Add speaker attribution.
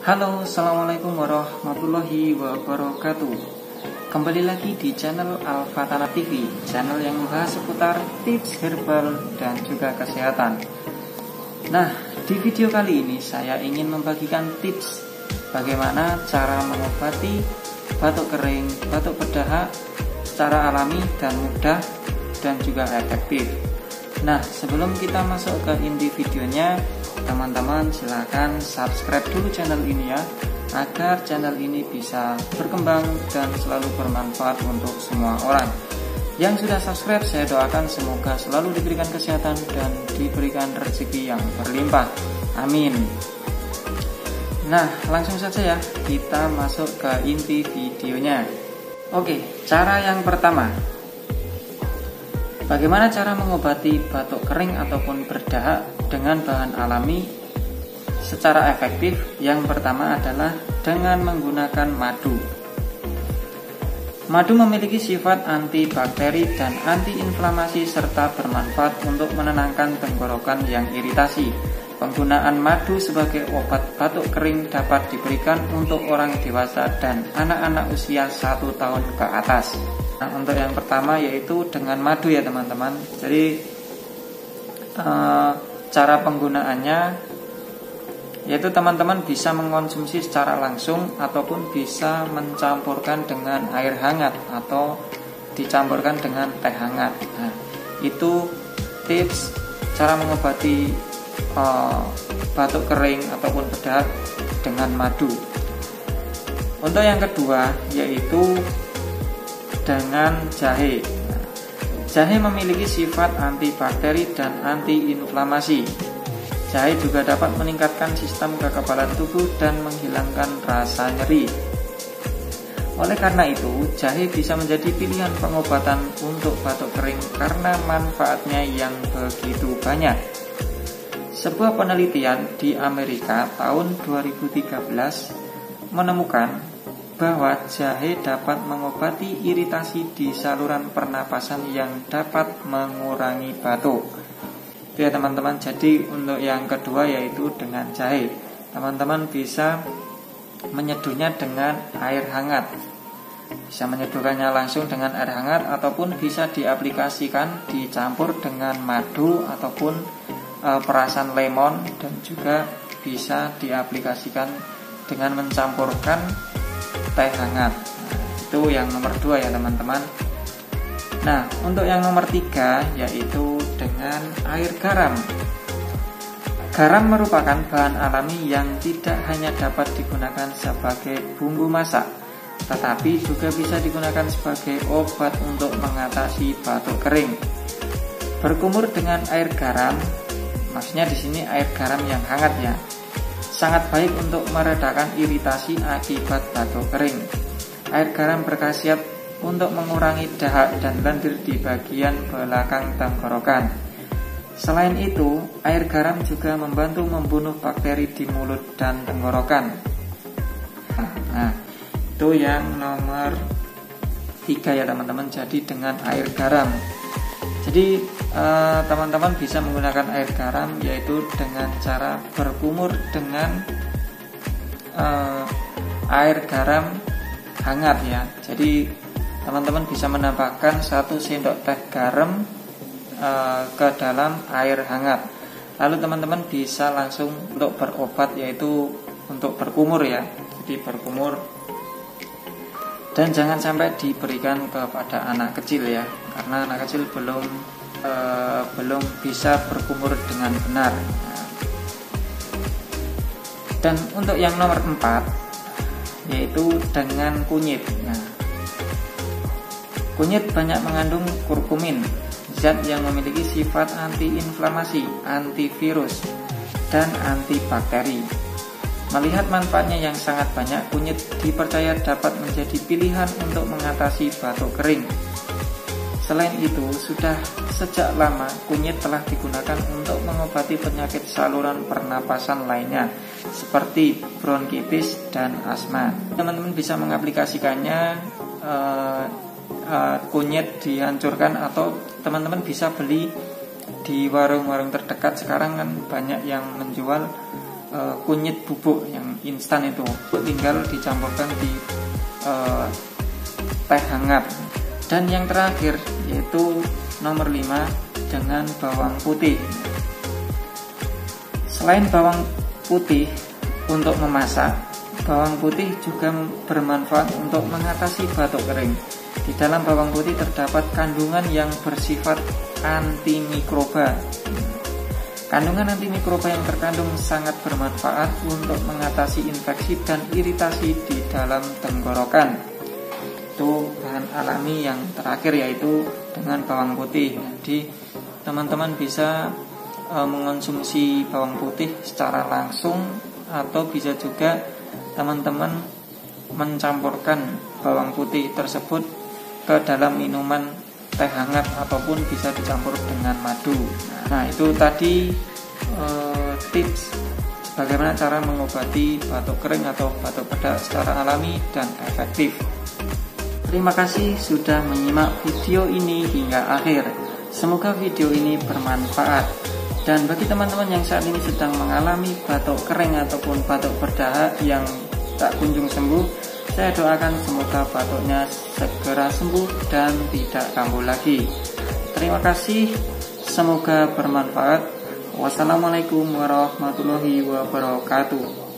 Speaker 1: Halo, assalamualaikum warahmatullahi wabarakatuh. Kembali lagi di channel Alfatana TV, channel yang membahas seputar tips herbal dan juga kesehatan. Nah, di video kali ini saya ingin membagikan tips bagaimana cara mengobati batuk kering, batuk berdahak secara alami dan mudah dan juga efektif. Nah, sebelum kita masuk ke inti videonya, teman-teman silahkan subscribe dulu channel ini ya, agar channel ini bisa berkembang dan selalu bermanfaat untuk semua orang. Yang sudah subscribe, saya doakan semoga selalu diberikan kesehatan dan diberikan rezeki yang berlimpah. Amin. Nah, langsung saja ya, kita masuk ke inti videonya. Oke, cara yang pertama, bagaimana cara mengobati batuk kering ataupun berdahak dengan bahan alami secara efektif? Yang pertama adalah dengan menggunakan madu. Madu memiliki sifat antibakteri dan antiinflamasi serta bermanfaat untuk menenangkan tenggorokan yang iritasi. Penggunaan madu sebagai obat batuk kering dapat diberikan untuk orang dewasa dan anak-anak usia 1 tahun ke atas. Nah, untuk yang pertama yaitu dengan madu ya teman-teman. Jadi cara penggunaannya yaitu teman-teman bisa mengkonsumsi secara langsung ataupun bisa mencampurkan dengan air hangat atau dicampurkan dengan teh hangat. Nah, itu tips cara mengobati batuk kering ataupun berdahak dengan madu. Untuk yang kedua yaitu dengan jahe. Jahe memiliki sifat antibakteri dan antiinflamasi. Jahe juga dapat meningkatkan sistem kekebalan tubuh dan menghilangkan rasa nyeri. Oleh karena itu, jahe bisa menjadi pilihan pengobatan untuk batuk kering karena manfaatnya yang begitu banyak. Sebuah penelitian di Amerika tahun 2013 menemukan bahwa jahe dapat mengobati iritasi di saluran pernapasan yang dapat mengurangi batuk. Itu ya teman-teman. Jadi untuk yang kedua yaitu dengan jahe. Teman-teman bisa menyeduhnya dengan air hangat. Bisa menyeduhkannya langsung dengan air hangat ataupun bisa diaplikasikan dicampur dengan madu ataupun perasan lemon, dan juga bisa diaplikasikan dengan mencampurkan teh hangat. Nah, itu yang nomor 2 ya teman-teman. Nah, untuk yang nomor 3 yaitu dengan air garam. Garam merupakan bahan alami yang tidak hanya dapat digunakan sebagai bumbu masak, tetapi juga bisa digunakan sebagai obat untuk mengatasi batuk kering. Berkumur dengan air garam, maksudnya di sini air garam yang hangat ya, sangat baik untuk meredakan iritasi akibat batuk kering. Air garam berkhasiat untuk mengurangi dahak dan lendir di bagian belakang tenggorokan. Selain itu, air garam juga membantu membunuh bakteri di mulut dan tenggorokan. Nah, itu yang nomor 3 ya teman-teman. Jadi dengan air garam. Jadi teman-teman bisa menggunakan air garam yaitu dengan cara berkumur dengan air garam hangat ya. Jadi teman-teman bisa menambahkan 1 sendok teh garam ke dalam air hangat. Lalu teman-teman bisa langsung untuk berobat yaitu untuk berkumur ya. Jadi berkumur, dan jangan sampai diberikan kepada anak kecil ya, karena anak kecil belum bisa berkumur dengan benar. Dan untuk yang nomor 4 yaitu dengan kunyit. Nah, kunyit banyak mengandung kurkumin, zat yang memiliki sifat antiinflamasi, antivirus, dan antibakteri. Melihat manfaatnya yang sangat banyak, kunyit dipercaya dapat menjadi pilihan untuk mengatasi batuk kering. Selain itu, sudah sejak lama kunyit telah digunakan untuk mengobati penyakit saluran pernapasan lainnya seperti bronkitis dan asma. Teman-teman bisa mengaplikasikannya, kunyit dihancurkan atau teman-teman bisa beli di warung-warung terdekat. Sekarang kan banyak yang menjual kunyit bubuk yang instan itu, tinggal dicampurkan di teh hangat. Dan yang terakhir yaitu nomor 5 dengan bawang putih. Selain bawang putih untuk memasak, bawang putih juga bermanfaat untuk mengatasi batuk kering. Di dalam bawang putih terdapat kandungan yang bersifat antimikroba. Kandungan antimikroba yang terkandung sangat bermanfaat untuk mengatasi infeksi dan iritasi di dalam tenggorokan. Itu bahan alami yang terakhir, yaitu dengan bawang putih. Jadi teman-teman bisa mengonsumsi bawang putih secara langsung, atau bisa juga teman-teman mencampurkan bawang putih tersebut ke dalam minuman teh hangat ataupun bisa dicampur dengan madu. Nah, itu tadi tips bagaimana cara mengobati batuk kering atau batuk bedak secara alami dan efektif. Terima kasih sudah menyimak video ini hingga akhir. Semoga video ini bermanfaat. Dan bagi teman-teman yang saat ini sedang mengalami batuk kering ataupun batuk berdahak yang tak kunjung sembuh, saya doakan semoga batuknya segera sembuh dan tidak kambuh lagi. Terima kasih, semoga bermanfaat. Wassalamualaikum warahmatullahi wabarakatuh.